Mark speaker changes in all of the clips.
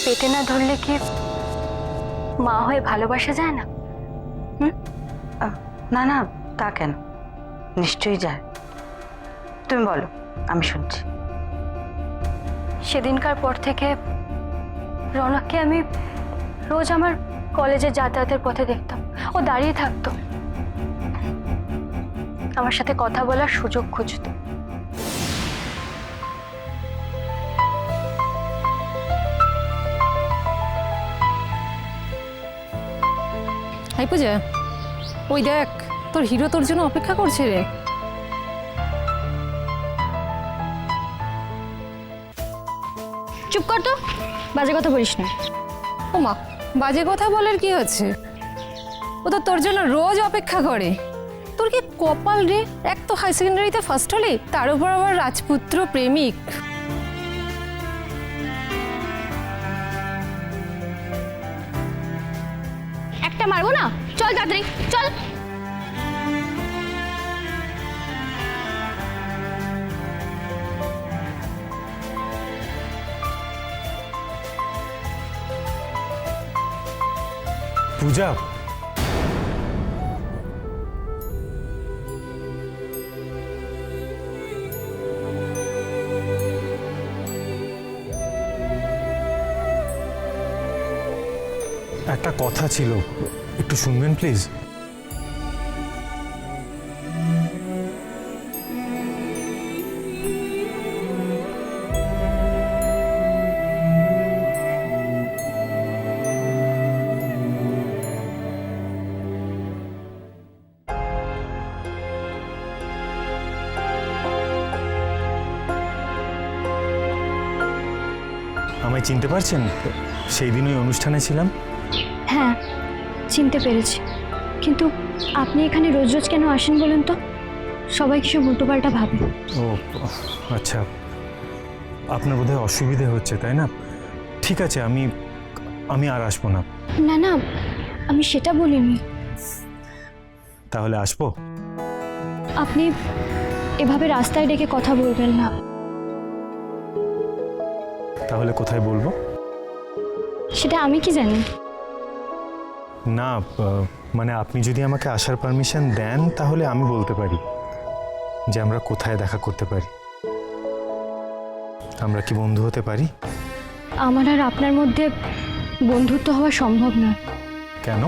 Speaker 1: পেটে না ধরলে কি মা হয়ে ভালোবাসা যায় না?
Speaker 2: না না, তা কেন, নিশ্চয়ই যায়। তুমি বলো, আমি শুনছি।
Speaker 1: সেদিনকার পর থেকে রৌনককে আমি রোজ আমার কলেজে যাতায়াতের পথে দেখতাম। ও দাঁড়িয়ে থাকতো, আমার সাথে কথা বলার সুযোগ খুঁজতো।
Speaker 3: হাই পূজা, ওই দেখ তোর হিরো তোর জন্য অপেক্ষা করছে রে।
Speaker 1: চুপ কর তো, বাজে কথা বলিস না।
Speaker 3: ও মা, বাজে কথা বলার কি হচ্ছে? ও তো তোর জন্য রোজ অপেক্ষা করে। তোর কি কপাল রে, এক তো হাই সেকেন্ডারিতে ফার্স্ট হলি, তার উপর আবার রাজপুত্র প্রেমিক।
Speaker 1: একটা মারবো না, চল তাড়াতাড়ি চল।
Speaker 4: পূজা, একটা কথা ছিল, একটু শুনবেন প্লিজ? আমায় চিনতে পারছেন? সেই দিন ওই অনুষ্ঠানে ছিলাম।
Speaker 1: হ্যাঁ, চিনতে পেরেছি, কিন্তু আপনি এখানে রোজ রোজ কেন আসেন বলুন তো? সবাই কিছু উল্টোপাল্টা ভাবে।
Speaker 4: ও আচ্ছা, আপনার বোধহয় অসুবিধে হচ্ছে তাই না? ঠিক আছে, আমি আর আসবো না।
Speaker 1: না না, আমি সেটা বলিনি।
Speaker 4: তাহলে আসবো?
Speaker 1: আপনি এভাবে রাস্তায় ডেকে কথা বলবেন না।
Speaker 4: তাহলে কোথায় বলবো?
Speaker 1: সেটা আমি কি জানি?
Speaker 4: না, মানে আপনি যদি আমাকে আসার পারমিশন দেন তাহলে আমি বলতে পারি যে আমরা কোথায় দেখা করতে পারি। আমরা কি বন্ধু হতে পারি?
Speaker 1: আমার আর আপনার মধ্যে বন্ধুত্ব হওয়া সম্ভব না।
Speaker 4: কেন?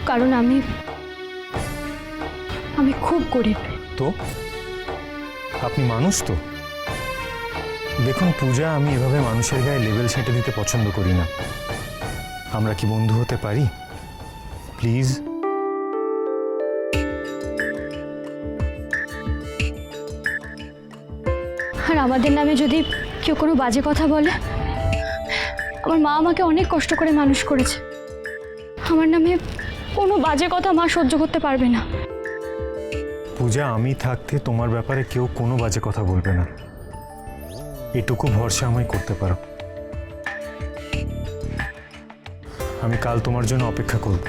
Speaker 1: কারণ আমি খুব গরিব।
Speaker 4: তো আপনি মানুষ তো। দেখুন পূজা, আমি এভাবে মানুষের গায়ে লেবেল সেঁটে দিতে পছন্দ করি না। আমরা কি বন্ধু হতে পারি প্লিজ?
Speaker 1: আর আমাদের নামে যদি কেউ কোনো বাজে কথা বলে, আমার মা আমাকে অনেক কষ্ট করে মানুষ করেছে। আমার নামে কোনো বাজে কথা মা সহ্য করতে পারবে না।
Speaker 4: পূজা, আমি থাকতে তোমার ব্যাপারে কেউ কোনো বাজে কথা বলবে না, এটুকু ভরসা আমায় করতে পারো। আমি কাল তোমার জন্য অপেক্ষা করব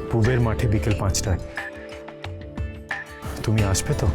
Speaker 4: পূবের মাঠে বিকেল 5টায়। তুমি আসবে তো?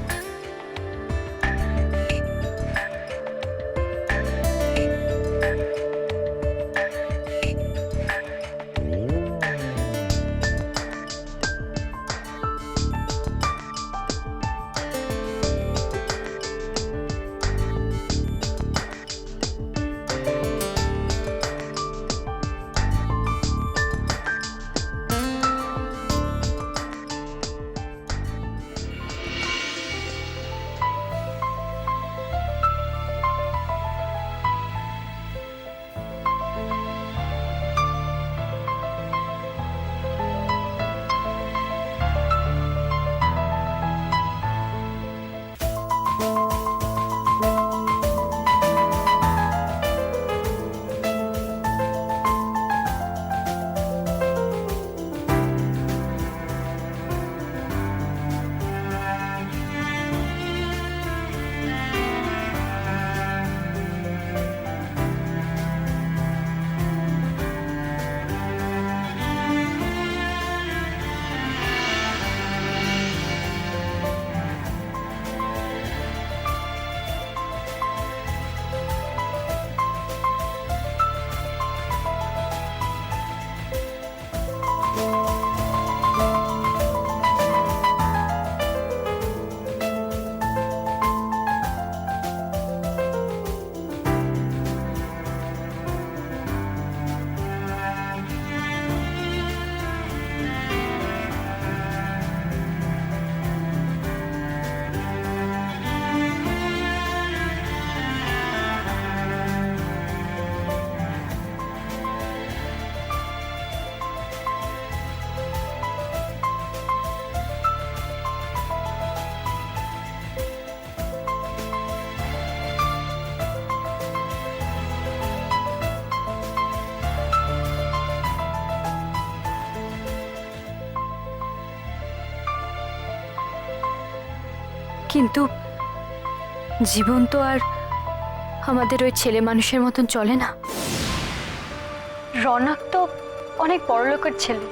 Speaker 1: কিন্তু জীবন তো আর আমাদের ওই ছেলে মানুষের মতন চলে না। রনক তো অনেক বড় লোকের ছেলে,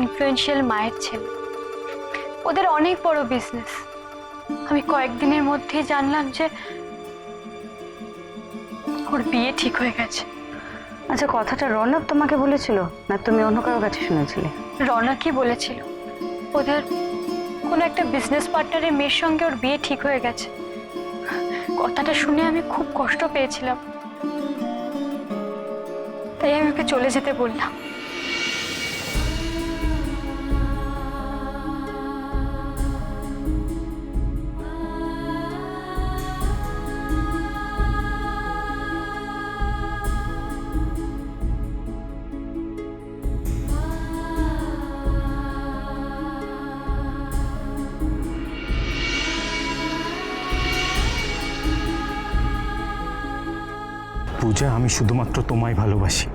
Speaker 1: ইনফ্লুয়েন্সিয়াল মায়ের ছেলে, ওদের অনেক বড় বিজনেস। আমি কয়েকদিনের মধ্যেই জানলাম যে ওর বিয়ে ঠিক হয়ে গেছে।
Speaker 2: আচ্ছা, কথাটা রৌনক তোমাকে বলেছিল না তুমি অন্য কারোর কাছে শুনেছিলে?
Speaker 1: রনকই বলেছিল ওদের কোনো একটা বিজনেস পার্টনারের মেয়ের সঙ্গে ওর বিয়ে ঠিক হয়ে গেছে। কথাটা শুনে আমি খুব কষ্ট পেয়েছিলাম, তাই আমি ওকে চলে যেতে বললাম।
Speaker 4: পূজা, আমি শুধুমাত্র তোমায় ভালোবাসি,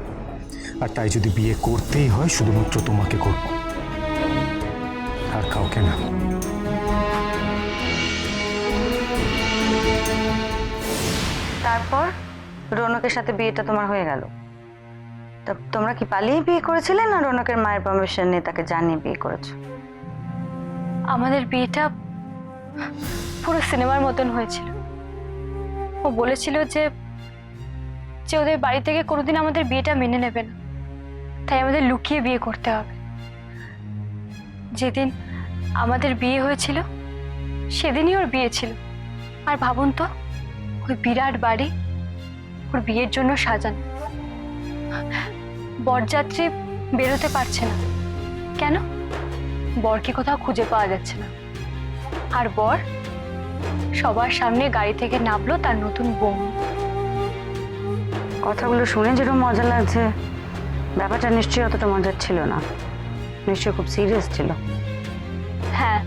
Speaker 4: আর তাই যদি বিয়ে করতেই হয় শুধুমাত্র তোমাকে করব, আর কাউকে না।
Speaker 2: তারপর রৌনকের সাথে বিয়েটা তোমার হয়ে গেল। তা তোমরা কি পালিয়ে বিয়ে করেছিলে না রৌনকের মায়ের পারমিশন নিয়ে তাকে জানিয়ে বিয়ে করেছো?
Speaker 1: আমাদের বিয়েটা পুরো সিনেমার মতন হয়েছিল। ও বলেছিল যে যে ওদের বাড়ি থেকে কোনোদিন আমাদের বিয়েটা মেনে নেবে না, তাই আমাদের লুকিয়ে বিয়ে করতে হবে। যেদিন আমাদের বিয়ে হয়েছিল সেদিনই ওর বিয়ে ছিল। আর ভাবুন তো, ওই বিরাট বাড়ি ওর বিয়ের জন্য সাজানো। বরযাত্রী বেরোতে পারছে না কেন? বরকে কোথাও খুঁজে পাওয়া যাচ্ছে না। আর বর সবার সামনে গাড়ি থেকে নামলো তার নতুন বউ।
Speaker 2: কথাগুলো শুনে যেরকম মজা লাগছে, ব্যাপারটা নিশ্চয়ই অতটা মজার ছিল না, নিশ্চয়ই খুব সিরিয়াস ছিল।
Speaker 1: হ্যাঁ,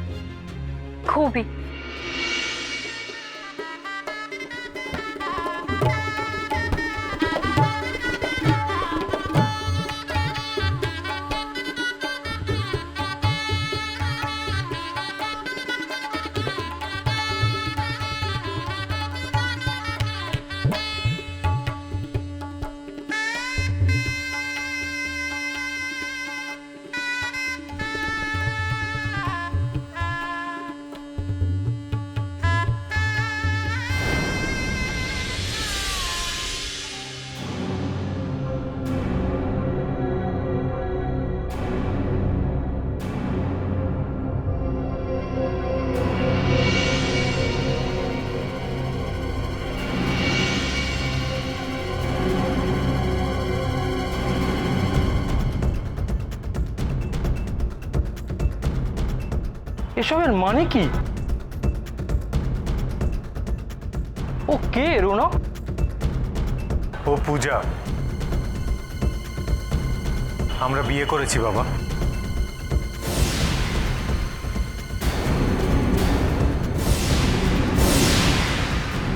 Speaker 1: খুবই।
Speaker 5: এসবের মানে কি? ও কে রৌনক?
Speaker 4: ও পূজা, আমরা বিয়ে করেছি বাবা।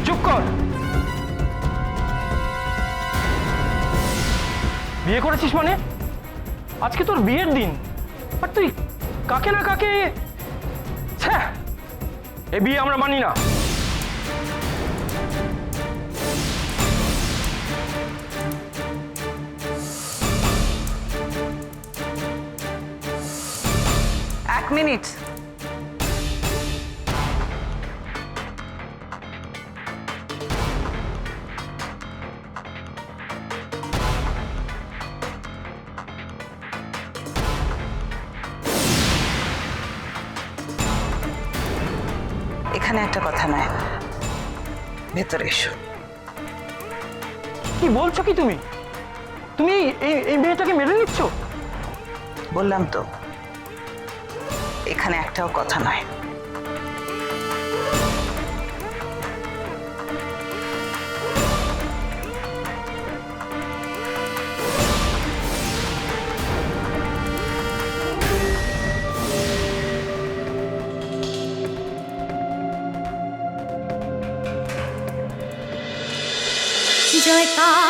Speaker 5: চুপ কর। বিয়ে করেছিস মানে? আজকে তোর বিয়ের দিন, আর তুই কাকে না কাকে। এ বিয়ে আমরা মানি না।
Speaker 2: এক মিনিট। এখানে একটা কথা নয়, ভেতরে এসো।
Speaker 5: কি বলছো কি তুমি? তুমি এই মেয়েটাকে মেনে নিচ্ছ?
Speaker 2: বললাম তো, এখানে একটাও কথা নয়।
Speaker 6: জয়কার